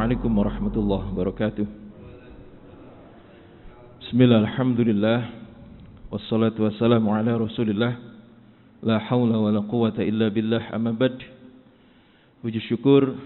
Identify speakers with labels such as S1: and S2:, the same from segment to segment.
S1: Assalamualaikum warahmatullahi wabarakatuh. Bismillah, alhamdulillah, wassalatu wassalamu ala rasulillah, la hawla wa la quwata illa billah, amma ba'd. Puji syukur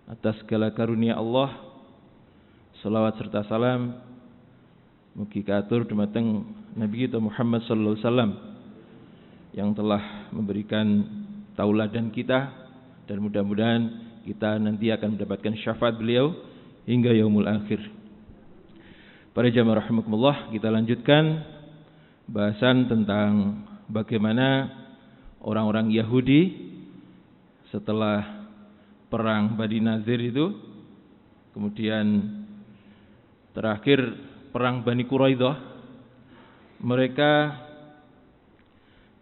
S1: atas segala karunia Allah, salawat serta salam mugi katur dumateng Nabi kita Muhammad sallallahu alaihi wasallam yang telah memberikan tauladan kita, dan mudah-mudahan kita nanti akan mendapatkan syafaat beliau hingga yaumul akhir. Para jamaah rahimakumullah, kita lanjutkan bahasan tentang bagaimana orang-orang Yahudi setelah perang Bani Nazir itu, kemudian terakhir perang Bani Quraidah, mereka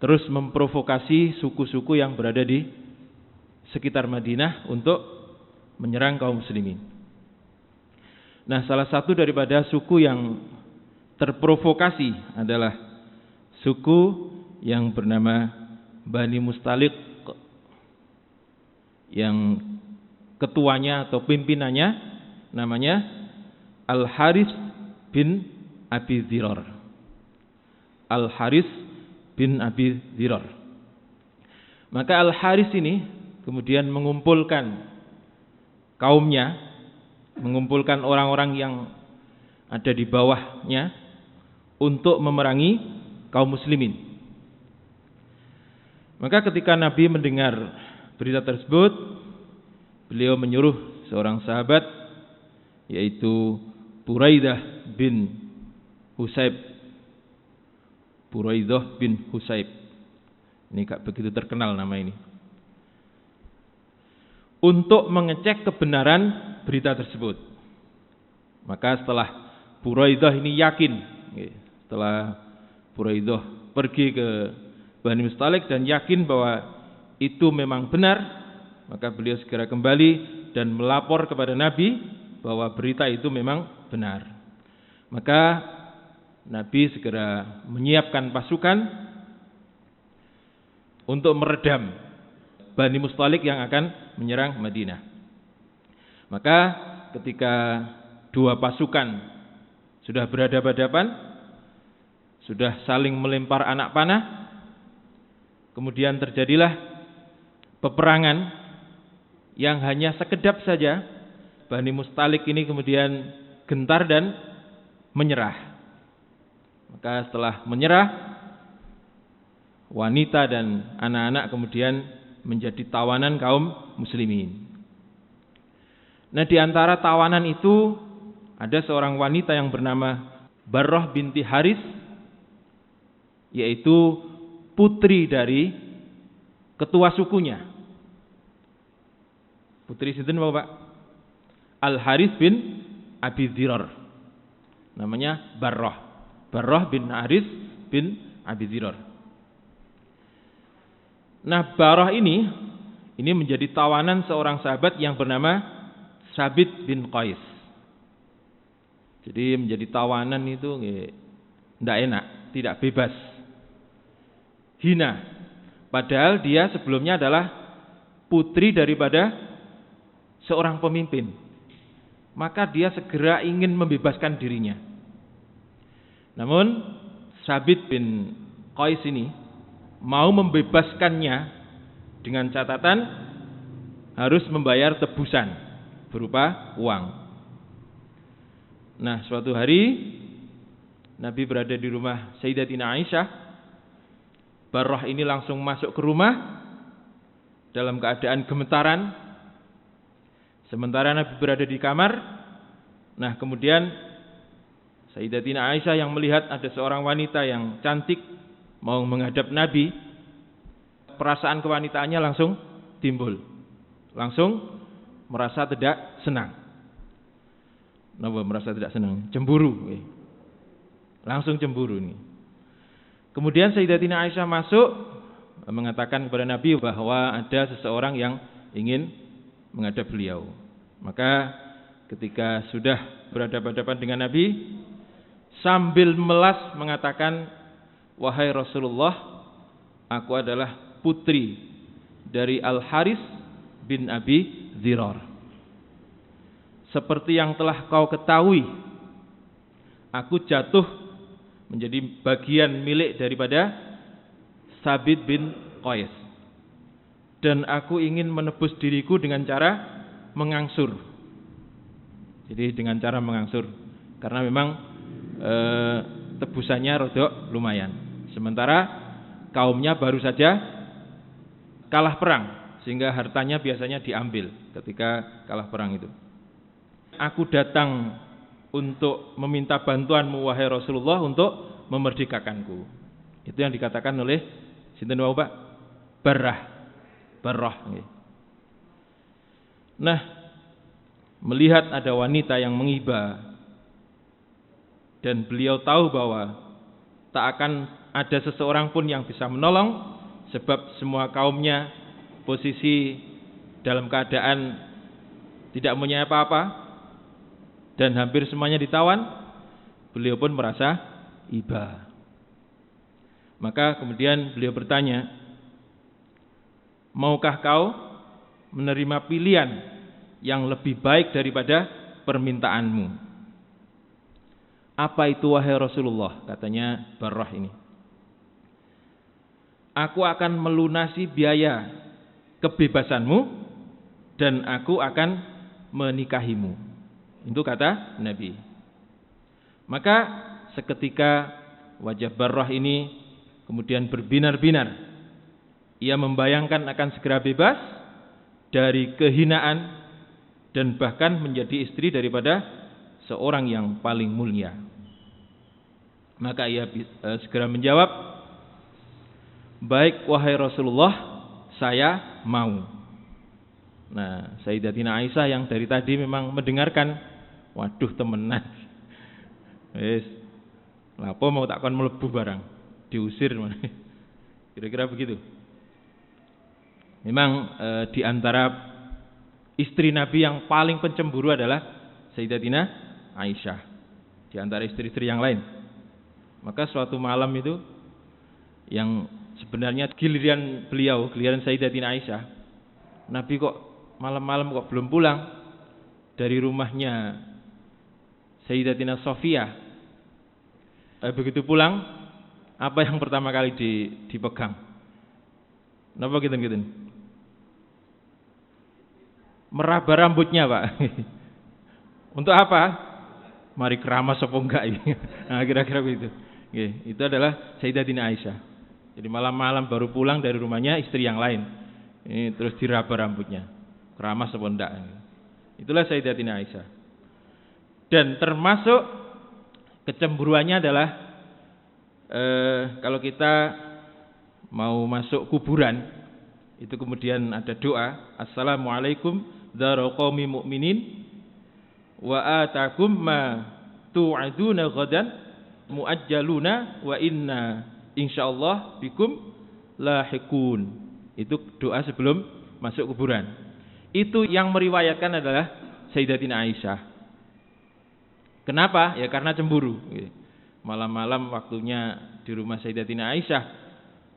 S1: terus memprovokasi suku-suku yang berada di sekitar Madinah untuk menyerang kaum muslimin. Nah, salah satu daripada suku yang terprovokasi adalah suku yang bernama Bani Mustaliq, yang ketuanya atau pimpinannya namanya Al-Haris bin Abi Dzirar. Al-Haris bin Abi Dzirar. Maka Al-Haris ini kemudian mengumpulkan kaumnya, mengumpulkan orang-orang yang ada di bawahnya untuk memerangi kaum muslimin. Maka ketika Nabi mendengar berita tersebut, beliau menyuruh seorang sahabat, yaitu Buraidah bin Husayb. Buraidah bin Husayb. Ini gak begitu terkenal nama ini. Untuk mengecek kebenaran berita tersebut. Maka setelah Buraidah ini yakin, setelah Buraidah pergi ke Bani Mustaliq dan yakin bahwa itu memang benar, maka beliau segera kembali dan melapor kepada Nabi bahwa berita itu memang benar. Maka Nabi segera menyiapkan pasukan untuk meredam Bani Mustaliq yang akan menyerang Madinah. Maka ketika dua pasukan sudah berhadapan-hadapan, sudah saling melempar anak panah, kemudian terjadilah peperangan yang hanya sekedap saja. Bani Mustaliq ini kemudian gentar dan menyerah. Maka setelah menyerah, wanita dan anak-anak kemudian menjadi tawanan kaum muslimin. Nah, di antara tawanan itu ada seorang wanita yang bernama Barrah binti Haris, yaitu putri dari ketua sukunya. Putri sinten Bapak? Al-Haris bin Abi Dzirar. Namanya Barrah. Barrah bin Haris bin Abi Dzirar. Nah, Barrah ini menjadi tawanan seorang sahabat yang bernama Sabit bin Qais. Jadi menjadi tawanan itu tidak enak, tidak bebas, hina. Padahal dia sebelumnya adalah putri daripada seorang pemimpin. Maka dia segera ingin membebaskan dirinya. Namun Sabit bin Qais ini mau membebaskannya dengan catatan harus membayar tebusan berupa uang. Nah, suatu hari Nabi berada di rumah Sayyidatina Aisyah. Barrah ini langsung masuk ke rumah dalam keadaan gemetaran. Sementara Nabi berada di kamar. Nah, kemudian Sayyidatina Aisyah yang melihat ada seorang wanita yang cantik mau menghadap Nabi, perasaan kewanitaannya langsung timbul. Langsung merasa tidak senang. Kenapa merasa tidak senang? Cemburu. Langsung cemburu ini. Kemudian Sayyidatina Aisyah masuk mengatakan kepada Nabi bahwa ada seseorang yang ingin menghadap beliau. Maka ketika sudah berhadapan-hadapan dengan Nabi, sambil melas mengatakan, "Wahai Rasulullah, aku adalah putri dari Al-Haris bin Abi Dzirar." seperti yang telah kau ketahui, aku jatuh menjadi bagian milik daripada Sabit bin Qais, dan aku ingin menebus diriku dengan cara mengangsur. Jadi dengan cara mengangsur, karena memang tebusannya rodok lumayan. Sementara kaumnya baru saja kalah perang, sehingga hartanya biasanya diambil ketika kalah perang itu. Aku datang untuk meminta bantuanmu wahai Rasulullah untuk memerdekakanku. Itu yang dikatakan oleh sinten wau Pak? Barrah. Nah, melihat ada wanita yang mengiba dan beliau tahu bahwa tak akan ada seseorang pun yang bisa menolong, sebab semua kaumnya posisi dalam keadaan tidak punya apa-apa dan hampir semuanya ditawan, beliau pun merasa iba. Maka kemudian beliau bertanya, maukah kau menerima pilihan yang lebih baik daripada permintaanmu? Apa itu wahai Rasulullah? Katanya Barrah ini, aku akan melunasi biaya kebebasanmu dan aku akan menikahimu. Itu kata Nabi. Maka seketika wajah Barrah ini kemudian berbinar-binar. Ia membayangkan akan segera bebas dari kehinaan dan bahkan menjadi istri daripada seorang yang paling mulia. Maka ia segera menjawab, baik wahai Rasulullah, saya mau. Nah, Sayyidatina Aisyah yang dari tadi memang mendengarkan, waduh temenan, wes, lapo mau takkan melebu barang, diusir, kira-kira begitu. Memang di antara istri Nabi yang paling pencemburu adalah Sayyidatina Aisyah, di antara istri-istri yang lain. Maka suatu malam itu yang sebenarnya giliran Sayyidatina Aisyah, Nabi kok malam-malam kok belum pulang dari rumahnya Sayyidatina Sofia. Begitu pulang, apa yang pertama kali dipegang? Napa gitu? Meraba rambutnya, Pak. Untuk apa? Mari keramas apa enggak ini? Nah, kira-kira begitu. Itu adalah Sayyidatina Aisyah. Jadi malam-malam baru pulang dari rumahnya istri yang lain. Ini terus diraba rambutnya. Keramas apa enggak? Itulah Sayyidatina Aisyah. Dan termasuk kecemburuannya adalah kalau kita mau masuk kuburan, itu kemudian ada doa, Assalamualaikum dzara qaumi mu'minin wa atakum ma tu'aduna ghadan muajjaluna wa inna insyaallah bikum lahiqun. Itu doa sebelum masuk kuburan. Itu yang meriwayatkan adalah Sayyidatina Aisyah. Kenapa? Ya karena cemburu. Malam-malam waktunya di rumah Sayyidatina Aisyah,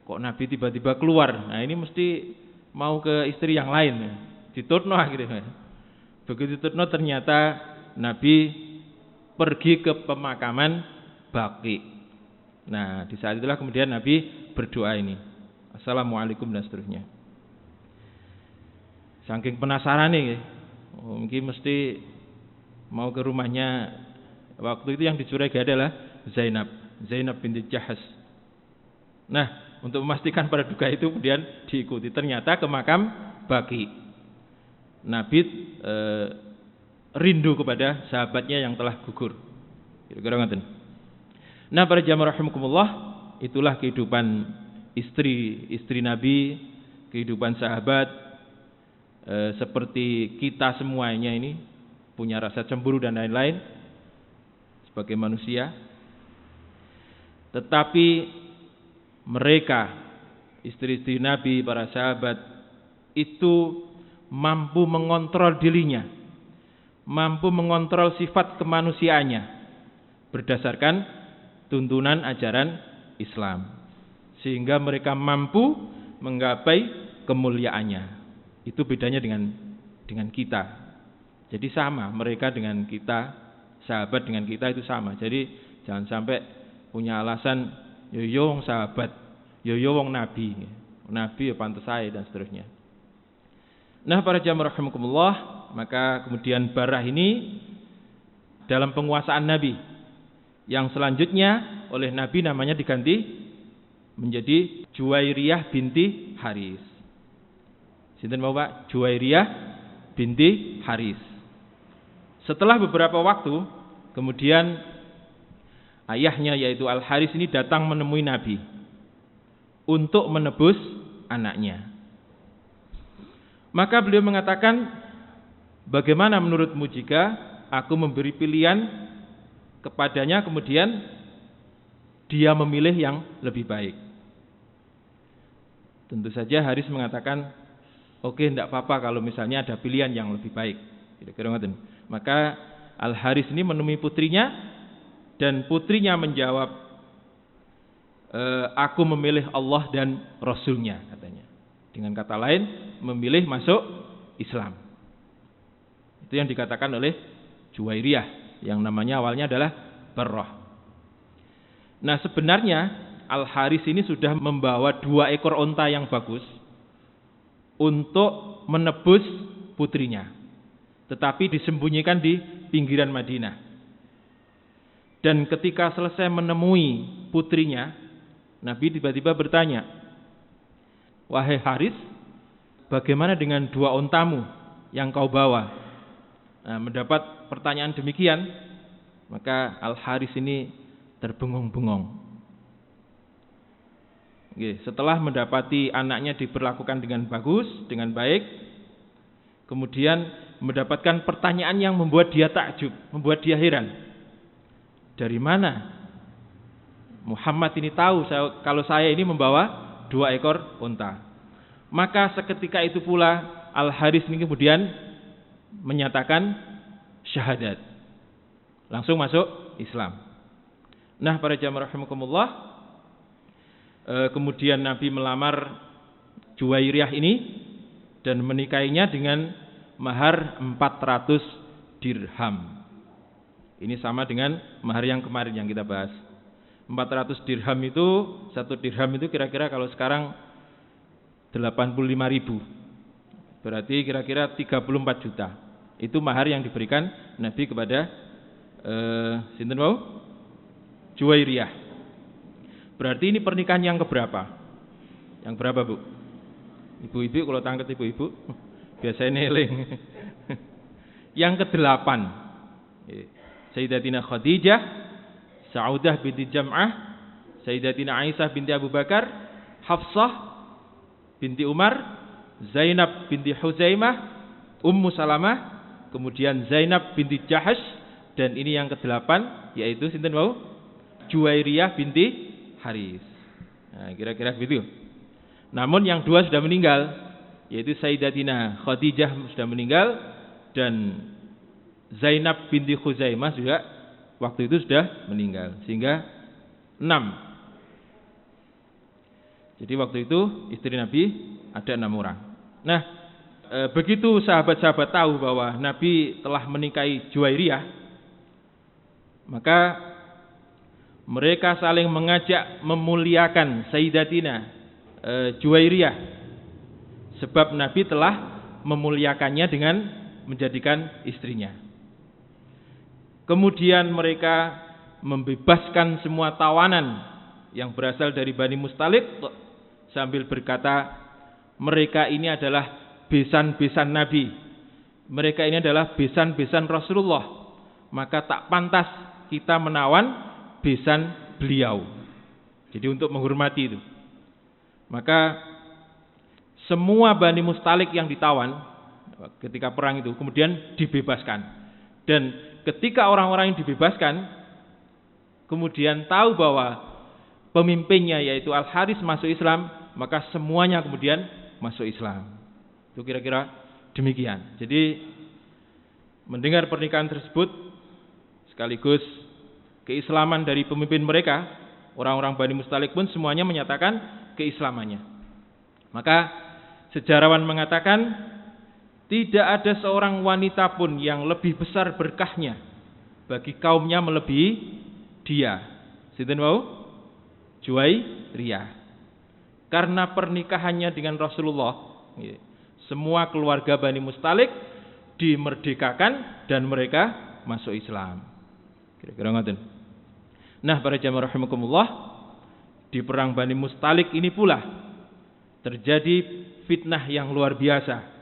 S1: kok Nabi tiba-tiba keluar. Nah ini mesti mau ke istri yang lain. Ditutno akhirnya. Begitu ditutno ternyata Nabi pergi ke pemakaman Baqi. Nah di saat itulah kemudian Nabi berdoa ini, Assalamualaikum dan seterusnya. Saking penasaran nih, mungkin mesti mau ke rumahnya. Waktu itu yang dicurigai adalah Zainab binti Jahsh. Nah, untuk memastikan pada duga itu kemudian diikuti. Ternyata ke makam Baqi. Nabi rindu kepada sahabatnya yang telah gugur. Kira-kira ngoten. Nah, para jamaah rahimakumullah, itulah kehidupan istri Nabi, kehidupan sahabat. Seperti kita semuanya ini punya rasa cemburu dan lain-lain sebagai manusia. Tetapi mereka, istri-istri Nabi, para sahabat itu mampu mengontrol dirinya, mampu mengontrol sifat kemanusiaannya berdasarkan tuntunan ajaran Islam, sehingga mereka mampu menggapai kemuliaannya. Itu bedanya dengan kita. Jadi sama mereka dengan kita, sahabat dengan kita itu sama. Jadi jangan sampai punya alasan yo wong sahabat, yo wong nabi. Nabi ya pantas saya dan seterusnya. Nah, para jamaah rahimakumullah, maka kemudian Barrah ini dalam penguasaan Nabi. Yang selanjutnya oleh Nabi namanya diganti menjadi Juwairiyah binti Haris. Sinten mau Pak? Juwairiyah binti Haris. Setelah beberapa waktu, kemudian ayahnya yaitu Al-Haris ini datang menemui Nabi untuk menebus anaknya. Maka beliau mengatakan, bagaimana menurutmu jika aku memberi pilihan kepadanya, kemudian dia memilih yang lebih baik? Tentu saja Haris mengatakan, oke, tidak apa-apa kalau misalnya ada pilihan yang lebih baik. Kira-kira ngoten. Maka Al-Haris ini menemui putrinya, dan putrinya menjawab, aku memilih Allah dan Rasulnya, katanya. Dengan kata lain, memilih masuk Islam. Itu yang dikatakan oleh Juwairiyah, yang namanya awalnya adalah Barrah. Nah, sebenarnya Al-Haris ini sudah membawa 2 ekor onta yang bagus untuk menebus putrinya, tetapi disembunyikan di pinggiran Madinah. Dan ketika selesai menemui putrinya, Nabi tiba-tiba bertanya, wahai Haris, bagaimana dengan 2 ontamu yang kau bawa? Nah, mendapat pertanyaan demikian, maka Al-Haris ini terbengong-bengong. Setelah mendapati anaknya diperlakukan dengan bagus, dengan baik, kemudian mendapatkan pertanyaan yang membuat dia takjub, membuat dia heran. Dari mana Muhammad ini tahu kalau saya ini membawa 2 ekor unta? Maka seketika itu pula Al-Haris ini kemudian menyatakan syahadat, langsung masuk Islam. Nah, para jamaah rahimakumullah, kemudian Nabi melamar Juwairiyah ini dan menikahinya dengan mahar 400 dirham. Ini sama dengan mahar yang kemarin yang kita bahas. 400 dirham itu, 1 dirham itu kira-kira kalau sekarang 85.000. Berarti kira-kira 34 juta. Itu mahar yang diberikan Nabi kepada sinten wau? Juwairiyah. Berarti ini pernikahan yang keberapa? Yang berapa, Bu? Ibu-ibu, kalau tangket ibu-ibu biasanya eling. Yang ke-8. Sayyidatina Khadijah, Sa'udah binti Jam'ah, Sayyidatina Aisyah binti Abu Bakar, Hafsah binti Umar, Zainab binti Huzaimah, Ummu Salamah, kemudian Zainab binti Jahash, dan ini yang ke-8 yaitu sinten wau? Juwairiyah binti Haris. Nah, kira-kira begitu. Namun yang 2 sudah meninggal, yaitu Sayyidatina Khadijah sudah meninggal, dan Zainab binti Khuzaimah juga waktu itu sudah meninggal, sehingga 6. Jadi waktu itu istri Nabi ada 6 orang. Nah, begitu sahabat-sahabat tahu bahwa Nabi telah menikahi Juwairiyah, maka mereka saling mengajak memuliakan Sayyidatina Juwairiyah, sebab Nabi telah memuliakannya dengan menjadikan istrinya. Kemudian mereka membebaskan semua tawanan yang berasal dari Bani Mustalik sambil berkata, mereka ini adalah besan-besan Nabi, mereka ini adalah besan-besan Rasulullah, maka tak pantas kita menawan besan beliau. Jadi untuk menghormati itu, maka semua Bani Mustalik yang ditawan ketika perang itu kemudian dibebaskan. Dan ketika orang-orang yang dibebaskan kemudian tahu bahwa pemimpinnya yaitu Al-Haris masuk Islam, maka semuanya kemudian masuk Islam. Itu kira-kira demikian. Jadi mendengar pernikahan tersebut sekaligus keislaman dari pemimpin mereka, orang-orang Bani Mustalik pun semuanya menyatakan keislamannya. Maka sejarawan mengatakan Tidak ada seorang wanita pun yang lebih besar berkahnya bagi kaumnya melebihi dia. Sinten wau? Juwairiyah. Karena pernikahannya dengan Rasulullah, semua keluarga Bani Mustalik dimerdekakan dan mereka masuk Islam. Kira-kira ngoten. Nah, para jamaah rahimakumullah, di perang Bani Mustalik ini pula terjadi fitnah yang luar biasa.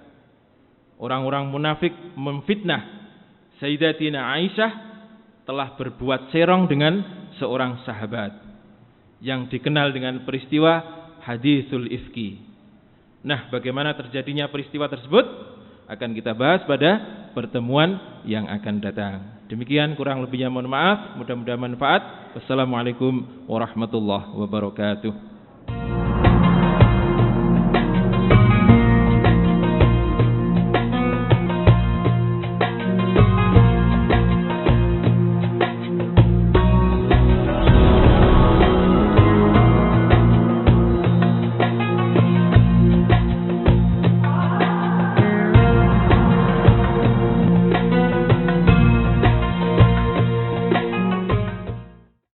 S1: Orang-orang munafik memfitnah Sayyidatina Aisyah telah berbuat serong dengan seorang sahabat yang dikenal dengan peristiwa Haditsul Ifki. Nah, bagaimana terjadinya peristiwa tersebut akan kita bahas pada pertemuan yang akan datang. Demikian, kurang lebihnya mohon maaf, mudah-mudahan manfaat. Wassalamualaikum warahmatullahi wabarakatuh.